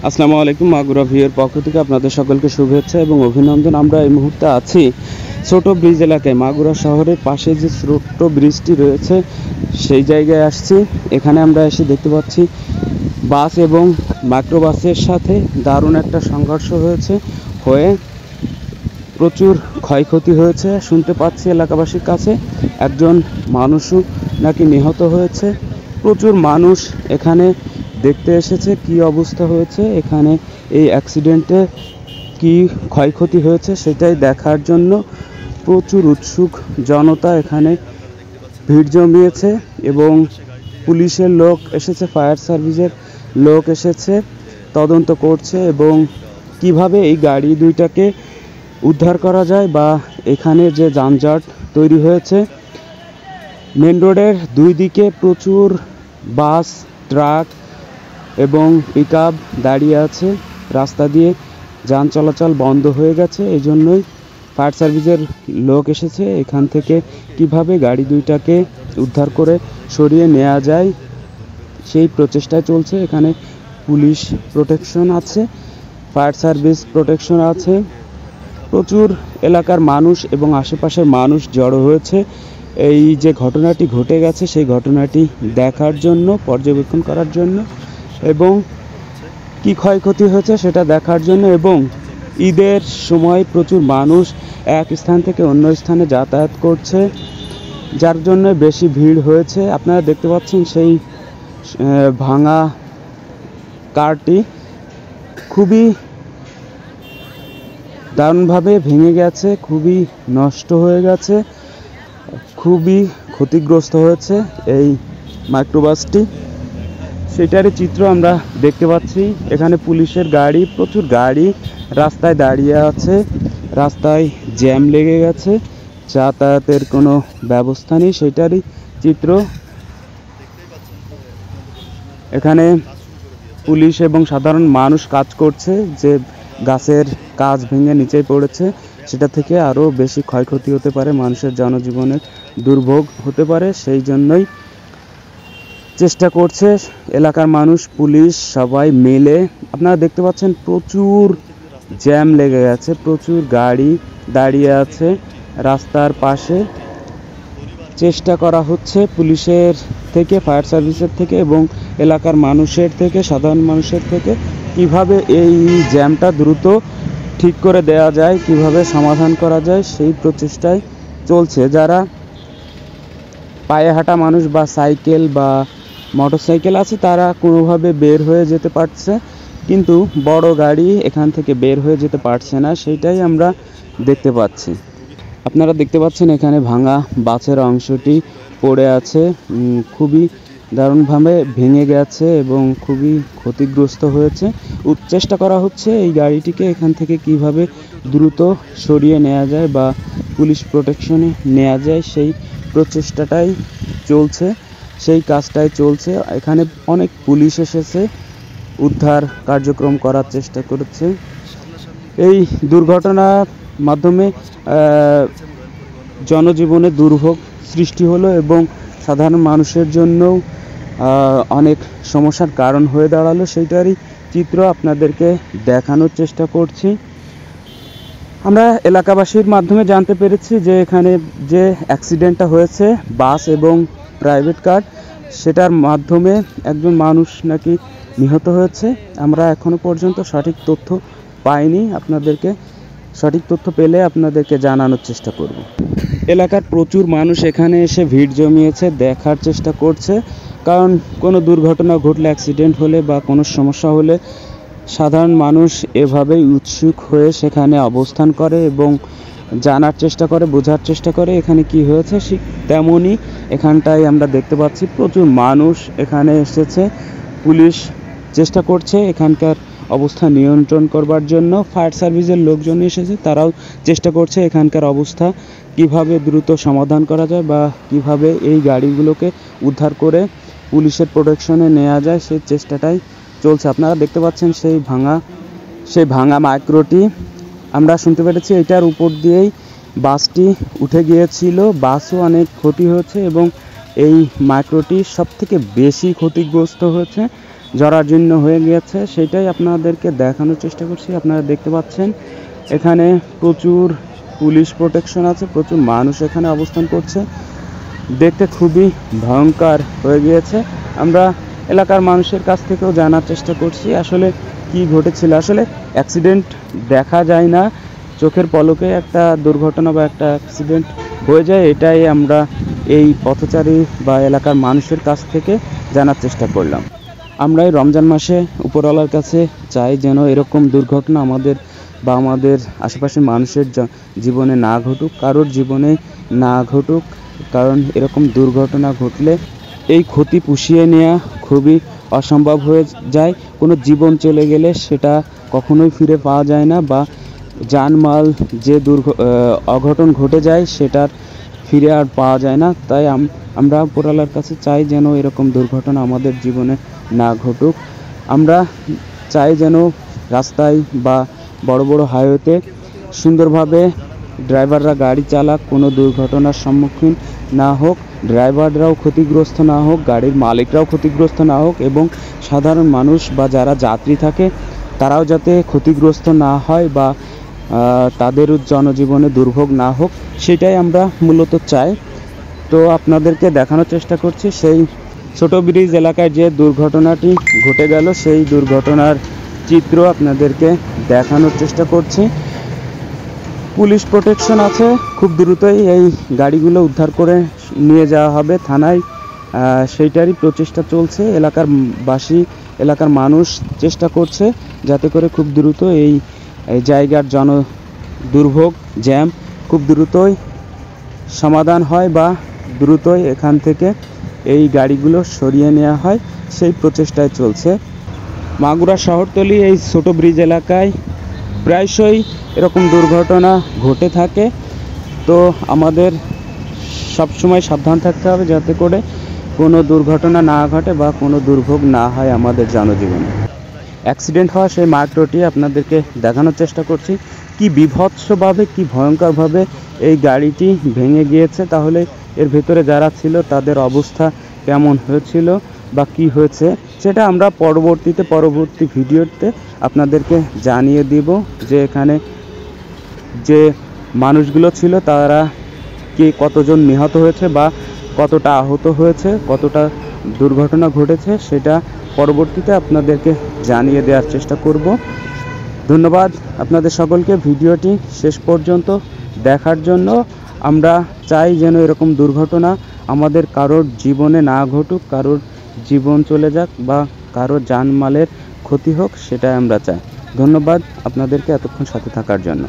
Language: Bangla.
আসসালামু আলাইকুম। মাগুরা ভিউয়ের পক্ষ থেকে আপনাদের সকলকে শুভেচ্ছা এবং অভিনন্দন। আমরা এই মুহূর্তে আছি ছোট ব্রিজ এলাকায়। মাগুরা শহরের পাশে যে ছোট্ট ব্রিজটি রয়েছে সেই জায়গায় আসছি। এখানে আমরা এসে দেখতে পাচ্ছি বাস এবং মাইক্রোবাসের সাথে দারুণ একটা সংঘর্ষ হয়ে প্রচুর ক্ষয়ক্ষতি হয়েছে। শুনতে পাচ্ছি এলাকাবাসীর কাছে একজন মানুষও নাকি নিহত হয়েছে। প্রচুর মানুষ এখানে দেখতে এসেছে কি অবস্থা হয়েছে, এখানে এই অ্যাক্সিডেন্টে কি ক্ষয়ক্ষতি হয়েছে সেটাই দেখার জন্য প্রচুর উৎসুক জনতা এখানে ভিড় জমিয়েছে এবং পুলিশের লোক এসেছে, ফায়ার সার্ভিসের লোক এসেছে, তদন্ত করছে এবং কিভাবে এই গাড়ি দুইটাকে উদ্ধার করা যায় বা এখানে যে যানজট তৈরি হয়েছে। মেন রোডের দুই দিকে প্রচুর বাস, ট্রাক এবং পিকআপ দাঁড়িয়ে আছে। রাস্তা দিয়ে যান চলাচল বন্ধ হয়ে গেছে, এই জন্যই ফায়ার সার্ভিসের লোক এসেছে এখান থেকে কিভাবে গাড়ি দুইটাকে উদ্ধার করে সরিয়ে নেওয়া যায় সেই প্রচেষ্টায় চলছে। এখানে পুলিশ প্রোটেকশন আছে, ফায়ার সার্ভিস প্রোটেকশন আছে। প্রচুর এলাকার মানুষ এবং আশেপাশের মানুষ জড়ো হয়েছে এই যে ঘটনাটি ঘটে গেছে সেই ঘটনাটি দেখার জন্য, পর্যবেক্ষণ করার জন্য এবং কি ক্ষয়ক্ষতি হয়েছে সেটা দেখার জন্য। এবং ঈদের সময় প্রচুর মানুষ এক স্থান থেকে অন্য স্থানে যাতায়াত করছে, যার জন্য বেশি ভিড় হয়েছে। আপনারা দেখতে পাচ্ছেন সেই ভাঙা কারটি খুবই দারুণভাবে ভেঙে গেছে, খুবই নষ্ট হয়ে গেছে, খুবই ক্ষতিগ্রস্ত হয়েছে এই মাইক্রোবাসটি। সেটারই চিত্র আমরা দেখতে পাচ্ছি। এখানে পুলিশের গাড়ি, প্রচুর গাড়ি রাস্তায় দাঁড়িয়ে আছে, রাস্তায় জ্যাম লেগে গেছে, যাতায়াতের কোনো ব্যবস্থা নেই, সেটারই চিত্র। এখানে পুলিশ এবং সাধারণ মানুষ কাজ করছে, যে গাছের কাজ ভেঙে নিচে পড়েছে সেটা থেকে আরও বেশি ক্ষয়ক্ষতি হতে পারে, মানুষের জনজীবনের দুর্ভোগ হতে পারে, সেই জন্যই চেষ্টা করছে এলাকার মানুষ, পুলিশ সবাই মিলে। আপনারা দেখতে পাচ্ছেন প্রচুর জ্যাম লেগে গেছে, প্রচুর গাড়ি দাঁড়িয়ে আছে রাস্তার পাশে। চেষ্টা করা হচ্ছে পুলিশের থেকে, ফায়ার সার্ভিসের থেকে এবং এলাকার মানুষের থেকে, সাধারণ মানুষের থেকে কিভাবে এই জ্যামটা দ্রুত ঠিক করে দেওয়া যায়, কিভাবে সমাধান করা যায় সেই প্রচেষ্টায় চলছে। যারা পায়ে হাঁটা মানুষ বা সাইকেল বা মোটরসাইকেল আছে তারা কোনোভাবে বের হয়ে যেতে পারছে, কিন্তু বড় গাড়ি এখান থেকে বের হয়ে যেতে পারছে না, সেইটাই আমরা দেখতে পাচ্ছি। আপনারা দেখতে পাচ্ছেন এখানে ভাঙা বাসের অংশটি পড়ে আছে, খুবই দারুণভাবে ভেঙে গেছে এবং খুবই ক্ষতিগ্রস্ত হয়েছে। চেষ্টা করা হচ্ছে এই গাড়িটিকে এখান থেকে কিভাবে দ্রুত সরিয়ে নেওয়া যায় বা পুলিশ প্রোটেকশনে নেওয়া যায় সেই প্রচেষ্টাটাই চলছে, সেই কাজটাই চলছে। এখানে অনেক পুলিশ এসেছে, উদ্ধার কার্যক্রম করার চেষ্টা করছে। এই দুর্ঘটনার মাধ্যমে জনজীবনে দুর্ভোগ সৃষ্টি হলো এবং সাধারণ মানুষের জন্যও অনেক সমস্যার কারণ হয়ে দাঁড়ালো, সেইটারই চিত্র আপনাদেরকে দেখানোর চেষ্টা করছি। আমরা এলাকাবাসীর মাধ্যমে জানতে পেরেছি যে এখানে যে অ্যাক্সিডেন্টটা হয়েছে বাস এবং প্রাইভেট কার, সেটার মাধ্যমে একজন মানুষ নাকি নিহত হয়েছে। আমরা এখনো পর্যন্ত সঠিক তথ্য পাইনি, আপনাদেরকে সঠিক তথ্য পেলে আপনাদেরকে জানানোর চেষ্টা করব। এলাকার প্রচুর মানুষ এখানে এসে ভিড় জমিয়েছে, দেখার চেষ্টা করছে, কারণ কোনো দুর্ঘটনা ঘটলে, অ্যাক্সিডেন্ট হলে বা কোনো সমস্যা হলে সাধারণ মানুষ এভাবেই উৎসুক হয়ে সেখানে অবস্থান করে এবং জানার চেষ্টা করে, বোঝার চেষ্টা করে এখানে কি হয়েছে। ঠিক তেমনই এখানটায় আমরা দেখতে পাচ্ছি প্রচুর মানুষ এখানে এসেছে, পুলিশ চেষ্টা করছে এখানকার অবস্থা নিয়ন্ত্রণ করবার জন্য, ফায়ার সার্ভিসের লোকজন এসেছে, তারাও চেষ্টা করছে এখানকার অবস্থা কিভাবে দ্রুত সমাধান করা যায় বা কিভাবে এই গাড়িগুলোকে উদ্ধার করে পুলিশের প্রোটেকশনে নেওয়া যায় সেই চেষ্টাটাই চলছে। আপনারা দেখতে পাচ্ছেন সেই ভাঙা মাইক্রোটি, আমরা শুনতে পেরেছি এটার উপর দিয়েই বাসটি উঠে গিয়েছিল, বাসও অনেক ক্ষতি হয়েছে এবং এই মাইক্রোটি সবথেকে বেশি ক্ষতিগ্রস্ত হয়েছে। আপনারা দেখতে পাচ্ছেন সেই ভাঙা মাইক্রোটি, আমরা শুনতে পেরেছি এটার উপর দিয়েই বাসটি উঠে গিয়েছিল, বাসও অনেক ক্ষতি হয়েছে এবং এই মাইক্রোটি সবথেকে বেশি ক্ষতিগ্রস্ত হয়েছে। জরাজীর্ণ হয়ে গিয়েছে, সেটাই আপনাদেরকে দেখানোর চেষ্টা করছি। আপনারা দেখতে পাচ্ছেন এখানে প্রচুর পুলিশ প্রোটেকশন আছে, প্রচুর মানুষ এখানে অবস্থান করছে, দেখতে খুবই ভয়ঙ্কর হয়ে গিয়েছে। আমরা এলাকার মানুষের কাছ থেকেও জানার চেষ্টা করছি আসলে কি ঘটেছিল। আসলে অ্যাক্সিডেন্ট দেখা যায় না, চোখের পলকে একটা দুর্ঘটনা বা একটা অ্যাক্সিডেন্ট হয়ে যায়, এটাই আমরা এই পথচারী বা এলাকার মানুষের কাছ থেকে জানার চেষ্টা করলাম। আমরা এই রমজান মাসে উপরওয়ালার কাছে চাই যেন এরকম দুর্ঘটনা আমাদের বা আমাদের আশেপাশের মানুষের জীবনে না ঘটুক, কারোর জীবনে না ঘটুক। কারণ এরকম দুর্ঘটনা ঘটলে এই ক্ষতি পুষিয়ে নেওয়া খুবই অসম্ভব হয়ে যায়। কোনো জীবন চলে গেলে সেটা কখনোই ফিরে পাওয়া যায় না, বা জানমাল যে অঘটন ঘটে যায় সেটার ফিরে আর পাওয়া যায় না। তাই আমরা উপরওয়ালার কাছে চাই যেন এরকম দুর্ঘটনা আমাদের জীবনে না ঘটুক। আমরা চাই যেন রাস্তায় বা বড় বড় হাইওয়েতে সুন্দরভাবে ড্রাইভাররা গাড়ি চালাক, কোনো দুর্ঘটনার সম্মুখীন না হোক, ড্রাইভাররাও ক্ষতিগ্রস্ত না হোক, গাড়ির মালিকরাও ক্ষতিগ্রস্ত না হোক, এবং সাধারণ মানুষ বা যারা যাত্রী থাকে তারাও যাতে ক্ষতিগ্রস্ত না হয় বা তাদের জনজীবনে দুর্ভোগ না হোক, সেটাই আমরা মূলত চাই। তো আপনাদেরকে দেখানোর চেষ্টা করছি সেই ছোট ব্রিজ এলাকায় যে দুর্ঘটনাটি ঘটে গেল, সেই দুর্ঘটনার চিত্র আপনাদেরকে দেখানোর চেষ্টা করছি। পুলিশ প্রোটেকশন আছে, খুব দ্রুতই এই গাড়িগুলো উদ্ধার করে নিয়ে যাওয়া হবে থানায়, সেইটারই প্রচেষ্টা চলছে। এলাকার মানুষ চেষ্টা করছে যাতে করে খুব দ্রুত এই জায়গার দুর্ভোগ জ্যাম খুব দ্রুতই সমাধান হয় বা দ্রুতই এখান থেকে এই গাড়িগুলো সরিয়ে নেওয়া হয়, সেই প্রচেষ্টায় চলছে। মাগুরা শহরতলি এই ছোট ব্রিজ এলাকায় প্রায়শই এরকম দুর্ঘটনা ঘটে থাকে। তো আমাদের সবসময় সাবধান থাকতে হবে যাতে করে কোনো দুর্ঘটনা না ঘটে বা কোনো দুর্ভোগ না হয় আমাদের জনজীবনে। অ্যাক্সিডেন্ট হওয়া সেই মার্গটি আপনাদেরকে দেখানোর চেষ্টা করছি, কি বিভৎসভাবে, কি ভয়ঙ্করভাবে এই গাড়িটি ভেঙে গিয়েছে। তাহলে এর ভেতরে যারা ছিল তাদের অবস্থা কেমন হয়েছিল বা কি হয়েছে সেটা আমরা পরবর্তী ভিডিওতে আপনাদেরকে জানিয়ে দিব, যে এখানে যে মানুষগুলো ছিল তারা কতজন নিহত হয়েছে বা কতটা আহত হয়েছে, কতটা দুর্ঘটনা ঘটেছে, সেটা পরবর্তীতে আপনাদেরকে জানিয়ে দেওয়ার চেষ্টা করব। ধন্যবাদ আপনাদের সকলকে ভিডিওটি শেষ পর্যন্ত দেখার জন্য। আমরা চাই যেন এরকম দুর্ঘটনা আমাদের কারোর জীবনে না ঘটুক, কারোর জীবন চলে যাক বা কারোর জানমালের ক্ষতি হোক, সেটাই আমরা চাই। ধন্যবাদ আপনাদেরকে এতক্ষণ সাথে থাকার জন্য।